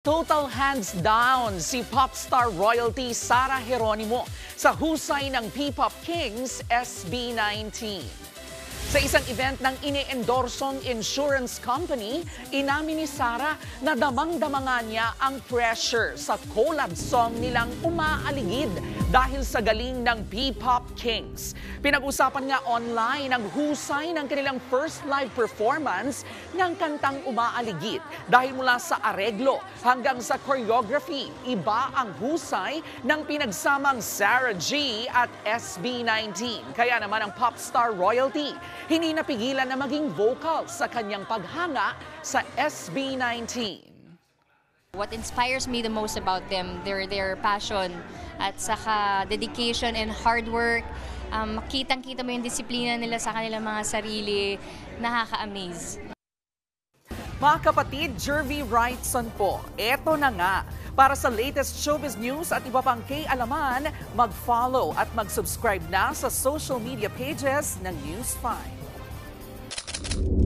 Total hands down si popstar royalty Sarah Geronimo sa husay ng P-Pop Kings SB19. Sa isang event ng ine-endorsong insurance company, inamin ni Sarah na damang-damanga niya ang pressure sa collab song nilang Umaaligid dahil sa galing ng P-Pop Kings. Pinag-usapan nga online ang husay ng kanilang first live performance ng kantang Umaaligid. Dahil mula sa areglo hanggang sa choreography, iba ang husay ng pinagsamang Sarah G at SB19. Kaya naman ang popstar royalty, hindi napigilan na maging vocal sa kanyang paghanga sa SB19. What inspires me the most about them, their passion at saka dedication and hard work. Kitang-kita mo yung disiplina nila sa kanilang mga sarili, nakaka-amaze. Mga kapatid, Jervy Wrightson po, eto na nga. Para sa latest showbiz news at iba pang kay-alaman, mag-follow at mag-subscribe na sa social media pages ng News 5.